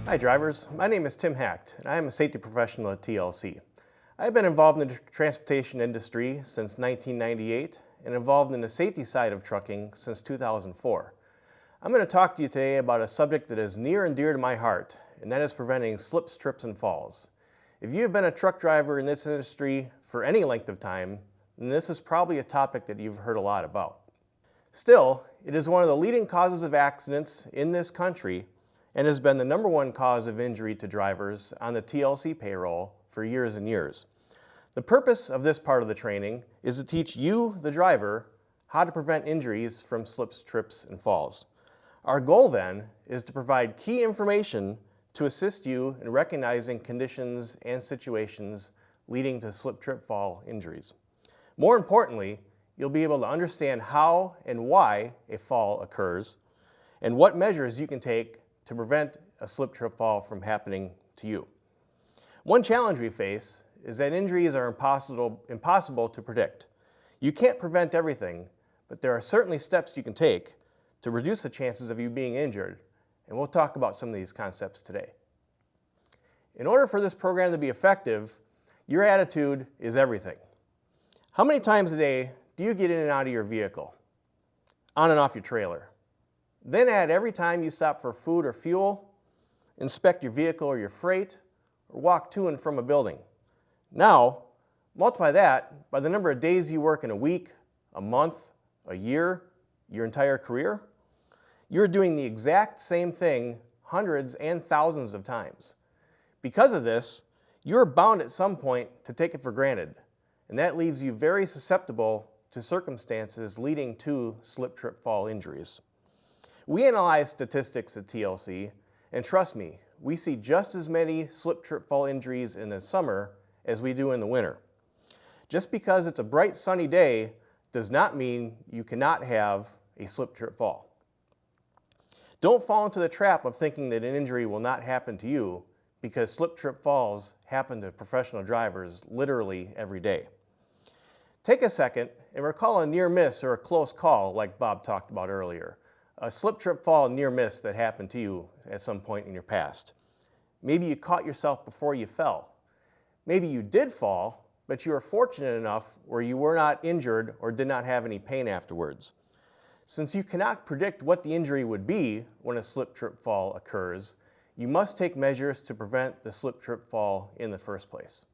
Hi drivers, my name is Tim Hacht and I am a safety professional at TLC. I've been involved in the transportation industry since 1998 and involved in the safety side of trucking since 2004. I'm going to talk to you today about a subject that is near and dear to my heart, and that is preventing slips, trips, and falls. If you have been a truck driver in this industry for any length of time, then this is probably a topic that you've heard a lot about. Still, it is one of the leading causes of accidents in this country and has been the #1 cause of injury to drivers on the TLC payroll for years and years. The purpose of this part of the training is to teach you, the driver, how to prevent injuries from slips, trips, and falls. Our goal then is to provide key information to assist you in recognizing conditions and situations leading to slip, trip, fall injuries. More importantly, you'll be able to understand how and why a fall occurs and what measures you can take to prevent a slip, trip, fall from happening to you. One challenge we face is that injuries are impossible to predict. You can't prevent everything, but there are certainly steps you can take to reduce the chances of you being injured, and we'll talk about some of these concepts today. In order for this program to be effective, your attitude is everything. How many times a day do you get in and out of your vehicle? On and off your trailer? Then add every time you stop for food or fuel, inspect your vehicle or your freight, or walk to and from a building. Now, multiply that by the number of days you work in a week, a month, a year, your entire career. You're doing the exact same thing hundreds and thousands of times. Because of this, you're bound at some point to take it for granted, and that leaves you very susceptible to circumstances leading to slip, trip, fall injuries. We analyze statistics at TLC, and trust me, we see just as many slip, trip, fall injuries in the summer as we do in the winter. Just because it's a bright sunny day does not mean you cannot have a slip, trip, fall. Don't fall into the trap of thinking that an injury will not happen to you, because slip, trip, falls happen to professional drivers literally every day. Take a second and recall a near miss or a close call like Bob talked about earlier. A slip, trip, fall near miss that happened to you at some point in your past. Maybe you caught yourself before you fell. Maybe you did fall, but you were fortunate enough where you were not injured or did not have any pain afterwards. Since you cannot predict what the injury would be when a slip, trip, fall occurs, you must take measures to prevent the slip, trip, fall in the first place.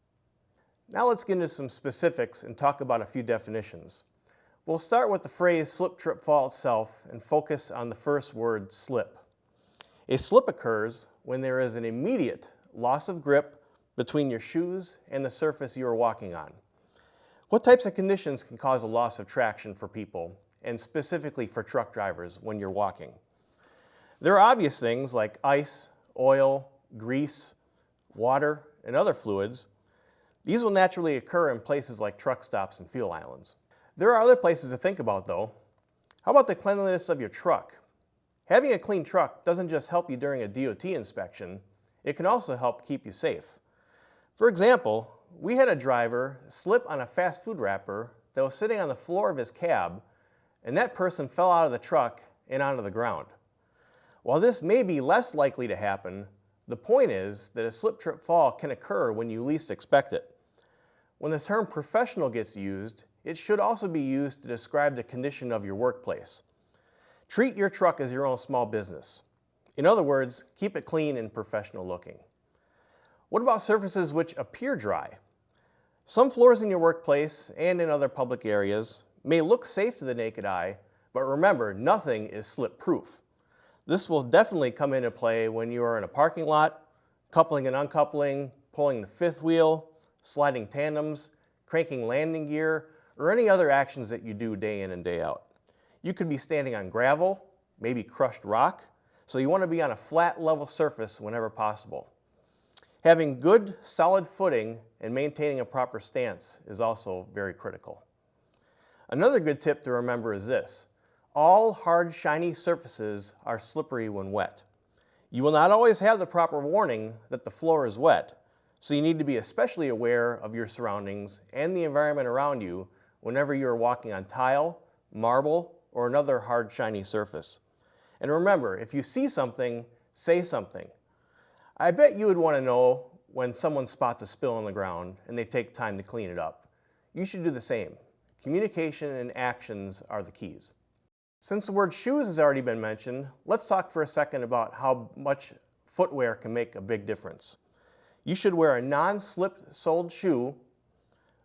Now let's get into some specifics and talk about a few definitions. We'll start with the phrase slip, trip, fall itself and focus on the first word, slip. A slip occurs when there is an immediate loss of grip between your shoes and the surface you are walking on. What types of conditions can cause a loss of traction for people, and specifically for truck drivers when you're walking? There are obvious things like ice, oil, grease, water, and other fluids. These will naturally occur in places like truck stops and fuel islands. There are other places to think about though. How about the cleanliness of your truck? Having a clean truck doesn't just help you during a DOT inspection, it can also help keep you safe. For example, we had a driver slip on a fast food wrapper that was sitting on the floor of his cab, and that person fell out of the truck and onto the ground. While this may be less likely to happen, the point is that a slip, trip, fall can occur when you least expect it. When the term professional gets used, it should also be used to describe the condition of your workplace. Treat your truck as your own small business. In other words, keep it clean and professional looking. What about surfaces which appear dry? Some floors in your workplace and in other public areas may look safe to the naked eye, but remember, nothing is slip-proof. This will definitely come into play when you are in a parking lot, coupling and uncoupling, pulling the fifth wheel, sliding tandems, cranking landing gear, or any other actions that you do day in and day out. You could be standing on gravel, maybe crushed rock, so you want to be on a flat, level surface whenever possible. Having good, solid footing and maintaining a proper stance is also very critical. Another good tip to remember is this: all hard, shiny surfaces are slippery when wet. You will not always have the proper warning that the floor is wet, so you need to be especially aware of your surroundings and the environment around you whenever you are walking on tile, marble, or another hard, shiny surface. And remember, if you see something, say something. I bet you would want to know when someone spots a spill on the ground and they take time to clean it up. You should do the same. Communication and actions are the keys. Since the word shoes has already been mentioned, let's talk for a second about how much footwear can make a big difference. You should wear a non-slip-soled shoe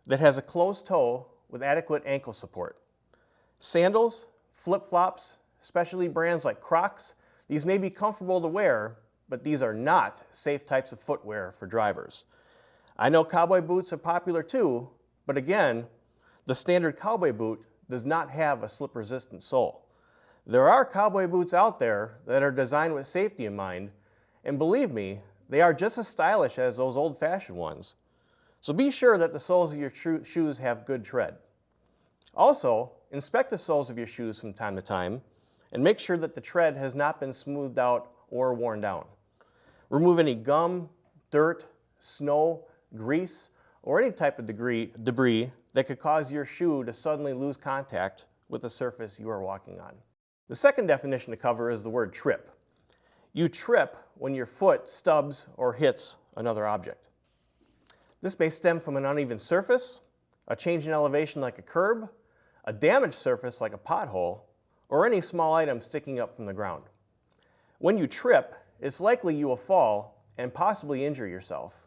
that has a closed toe with adequate ankle support. Sandals, flip-flops, especially brands like Crocs, these may be comfortable to wear, but these are not safe types of footwear for drivers. I know cowboy boots are popular too, but again, the standard cowboy boot does not have a slip-resistant sole. There are cowboy boots out there that are designed with safety in mind, and believe me, they are just as stylish as those old-fashioned ones. So be sure that the soles of your shoes have good tread. Also, inspect the soles of your shoes from time to time and make sure that the tread has not been smoothed out or worn down. Remove any gum, dirt, snow, grease, or any type of debris that could cause your shoe to suddenly lose contact with the surface you are walking on. The second definition to cover is the word trip. You trip when your foot stubs or hits another object. This may stem from an uneven surface, a change in elevation like a curb, a damaged surface like a pothole, or any small item sticking up from the ground. When you trip, it's likely you will fall and possibly injure yourself.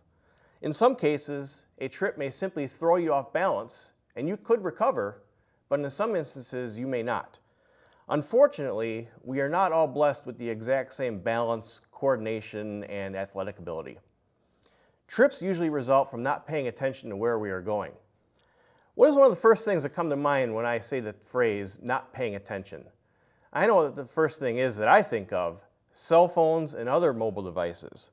In some cases, a trip may simply throw you off balance and you could recover, but in some instances you may not. Unfortunately, we are not all blessed with the exact same balance, coordination, and athletic ability. Trips usually result from not paying attention to where we are going. What is one of the first things that come to mind when I say the phrase, not paying attention? I know that the first thing is that I think of cell phones and other mobile devices.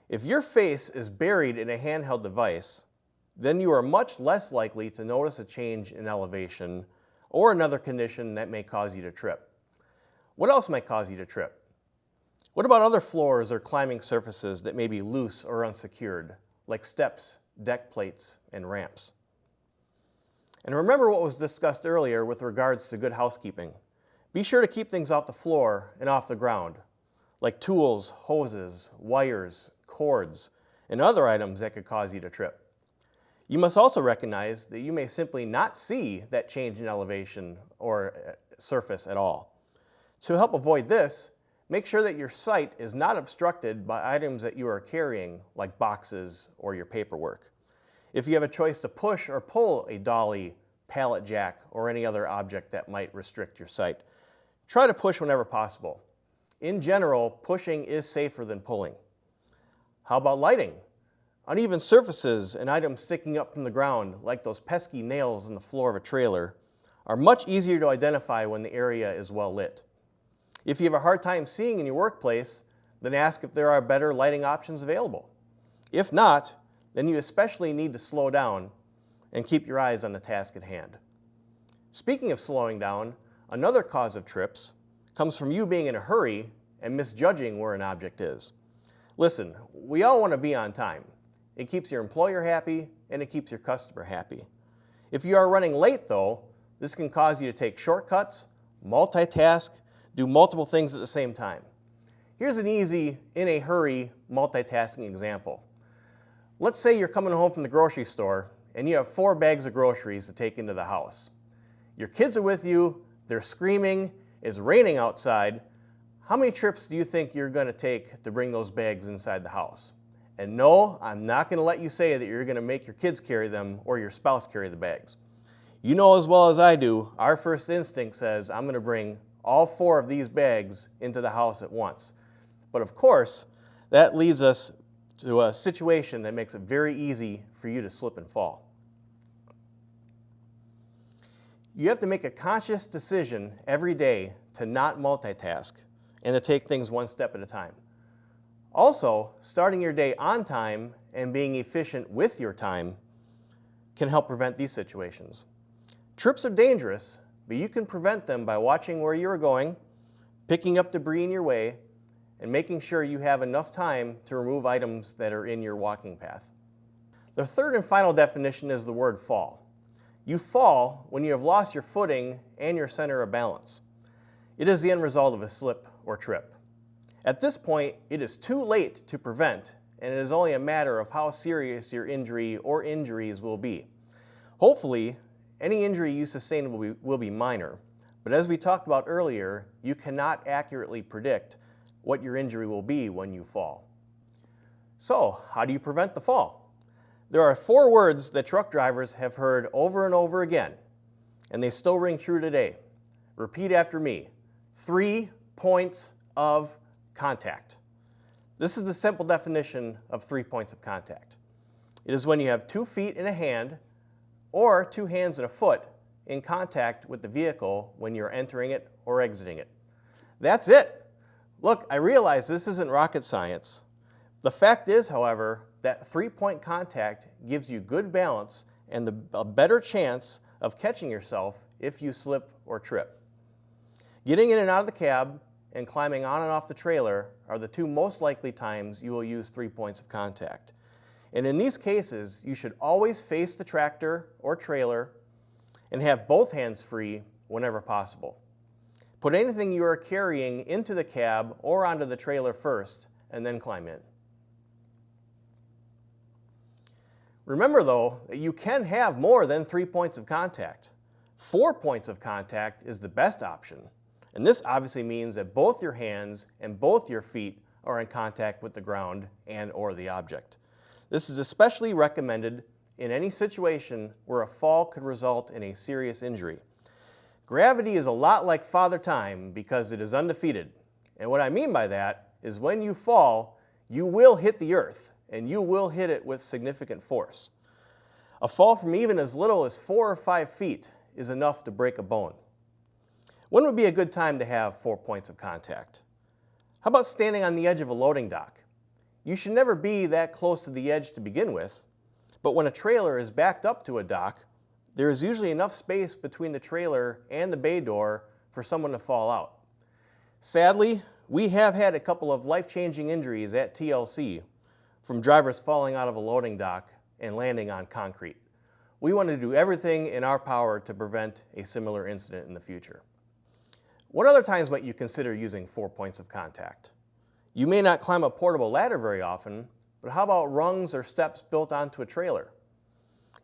If your face is buried in a handheld device, then you are much less likely to notice a change in elevation or another condition that may cause you to trip. What else might cause you to trip? What about other floors or climbing surfaces that may be loose or unsecured, like steps, deck plates, and ramps? And remember what was discussed earlier with regards to good housekeeping. Be sure to keep things off the floor and off the ground, like tools, hoses, wires, cords, and other items that could cause you to trip. You must also recognize that you may simply not see that change in elevation or surface at all. To help avoid this, make sure that your sight is not obstructed by items that you are carrying, like boxes or your paperwork. If you have a choice to push or pull a dolly, pallet jack, or any other object that might restrict your sight, try to push whenever possible. In general, pushing is safer than pulling. How about lighting? Uneven surfaces and items sticking up from the ground, like those pesky nails in the floor of a trailer, are much easier to identify when the area is well lit. If you have a hard time seeing in your workplace, then ask if there are better lighting options available. If not, then you especially need to slow down and keep your eyes on the task at hand. Speaking of slowing down, another cause of trips comes from you being in a hurry and misjudging where an object is. Listen, we all want to be on time. It keeps your employer happy and it keeps your customer happy. If you are running late though, this can cause you to take shortcuts, multitask, do multiple things at the same time. Here's an easy, in a hurry, multitasking example. Let's say you're coming home from the grocery store and you have 4 bags of groceries to take into the house. Your kids are with you, they're screaming, it's raining outside. How many trips do you think you're going to take to bring those bags inside the house? And no, I'm not going to let you say that you're going to make your kids carry them or your spouse carry the bags. You know as well as I do, our first instinct says, I'm going to bring all 4 of these bags into the house at once. But of course, that leads us to a situation that makes it very easy for you to slip and fall. You have to make a conscious decision every day to not multitask and to take things one step at a time. Also, starting your day on time and being efficient with your time can help prevent these situations. Trips are dangerous, but you can prevent them by watching where you're going, picking up debris in your way, and making sure you have enough time to remove items that are in your walking path. The third and final definition is the word fall. You fall when you have lost your footing and your center of balance. It is the end result of a slip or trip. At this point, it is too late to prevent, and it is only a matter of how serious your injury or injuries will be. Hopefully, any injury you sustain will be minor, but as we talked about earlier, you cannot accurately predict what your injury will be when you fall. So, how do you prevent the fall? There are 4 words that truck drivers have heard over and over again, and they still ring true today. Repeat after me. 3 points of contact. This is the simple definition of 3 points of contact. It is when you have 2 feet and a hand, or 2 hands and a foot, in contact with the vehicle when you're entering it or exiting it. That's it. Look, I realize this isn't rocket science. The fact is, however, that 3-point contact gives you good balance and a better chance of catching yourself if you slip or trip. Getting in and out of the cab and climbing on and off the trailer are the 2 most likely times you will use 3 points of contact. And in these cases, you should always face the tractor or trailer and have both hands free whenever possible. Put anything you are carrying into the cab or onto the trailer first, and then climb in. Remember though, that you can have more than 3 points of contact. 4 points of contact is the best option, and this obviously means that both your hands and both your feet are in contact with the ground and or the object. This is especially recommended in any situation where a fall could result in a serious injury. Gravity is a lot like Father Time because it is undefeated. And what I mean by that is when you fall, you will hit the earth, and you will hit it with significant force. A fall from even as little as 4 or 5 feet is enough to break a bone. When would be a good time to have 4 points of contact? How about standing on the edge of a loading dock? You should never be that close to the edge to begin with, but when a trailer is backed up to a dock, there is usually enough space between the trailer and the bay door for someone to fall out. Sadly, we have had a couple of life-changing injuries at TLC from drivers falling out of a loading dock and landing on concrete. We want to do everything in our power to prevent a similar incident in the future. What other times might you consider using 4 points of contact? You may not climb a portable ladder very often, but how about rungs or steps built onto a trailer?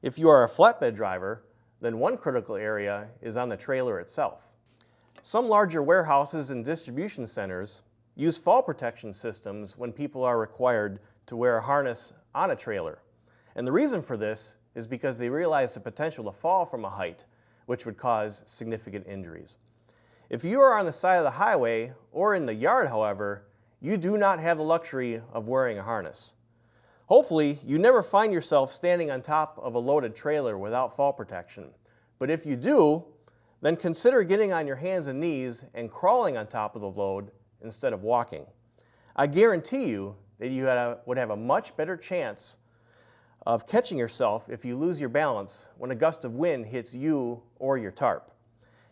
If you are a flatbed driver, then one critical area is on the trailer itself. Some larger warehouses and distribution centers use fall protection systems when people are required to wear a harness on a trailer. And the reason for this is because they realize the potential to fall from a height, which would cause significant injuries. If you are on the side of the highway or in the yard, however, you do not have the luxury of wearing a harness. Hopefully, you never find yourself standing on top of a loaded trailer without fall protection. But if you do, then consider getting on your hands and knees and crawling on top of the load instead of walking. I guarantee you that you would have a much better chance of catching yourself if you lose your balance when a gust of wind hits you or your tarp.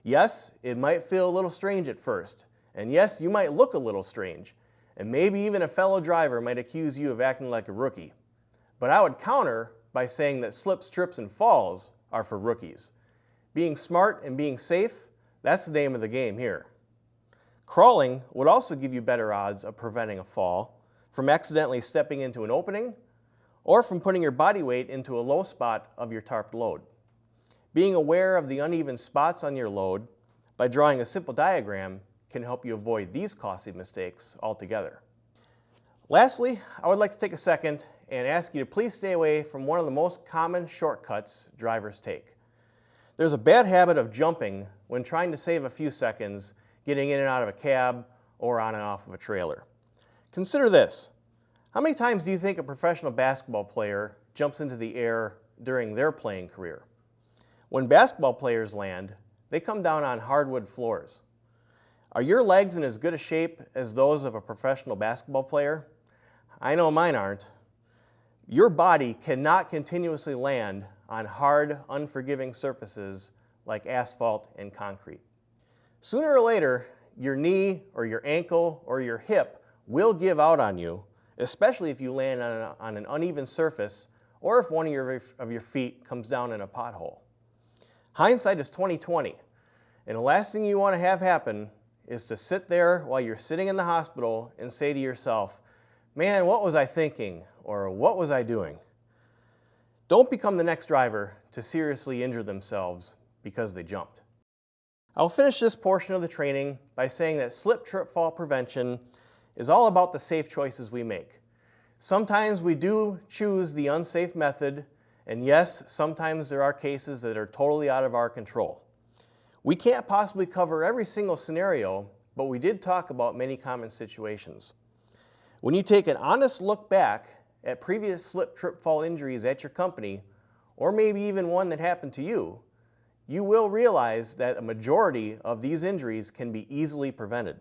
Yes, it might feel a little strange at first, and yes, you might look a little strange, and maybe even a fellow driver might accuse you of acting like a rookie. But I would counter by saying that slips, trips, and falls are for rookies. Being smart and being safe, that's the name of the game here. Crawling would also give you better odds of preventing a fall from accidentally stepping into an opening or from putting your body weight into a low spot of your tarped load. Being aware of the uneven spots on your load by drawing a simple diagram can help you avoid these costly mistakes altogether. Lastly, I would like to take a second and ask you to please stay away from one of the most common shortcuts drivers take. There's a bad habit of jumping when trying to save a few seconds getting in and out of a cab or on and off of a trailer. Consider this. How many times do you think a professional basketball player jumps into the air during their playing career? When basketball players land, they come down on hardwood floors. Are your legs in as good a shape as those of a professional basketball player? I know mine aren't. Your body cannot continuously land on hard, unforgiving surfaces like asphalt and concrete. Sooner or later, your knee or your ankle or your hip will give out on you, especially if you land on an uneven surface or if one of your feet comes down in a pothole. Hindsight is 20/20, and the last thing you want to have happen is to sit there while you're sitting in the hospital and say to yourself, man, what was I thinking? Or what was I doing? Don't become the next driver to seriously injure themselves because they jumped. I'll finish this portion of the training by saying that slip, trip, fall prevention is all about the safe choices we make. Sometimes we do choose the unsafe method, and yes, sometimes there are cases that are totally out of our control. We can't possibly cover every single scenario, but we did talk about many common situations. When you take an honest look back at previous slip, trip, fall injuries at your company, or maybe even one that happened to you, you will realize that a majority of these injuries can be easily prevented.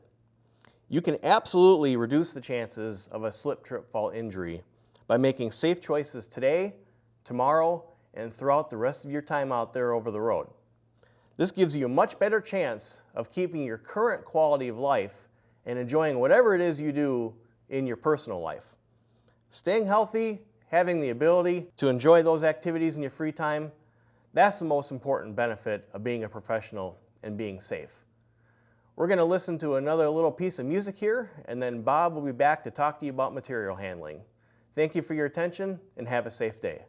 You can absolutely reduce the chances of a slip, trip, fall injury by making safe choices today, tomorrow, and throughout the rest of your time out there over the road. This gives you a much better chance of keeping your current quality of life and enjoying whatever it is you do in your personal life. Staying healthy, having the ability to enjoy those activities in your free time, that's the most important benefit of being a professional and being safe. We're going to listen to another little piece of music here, and then Bob will be back to talk to you about material handling. Thank you for your attention, and have a safe day.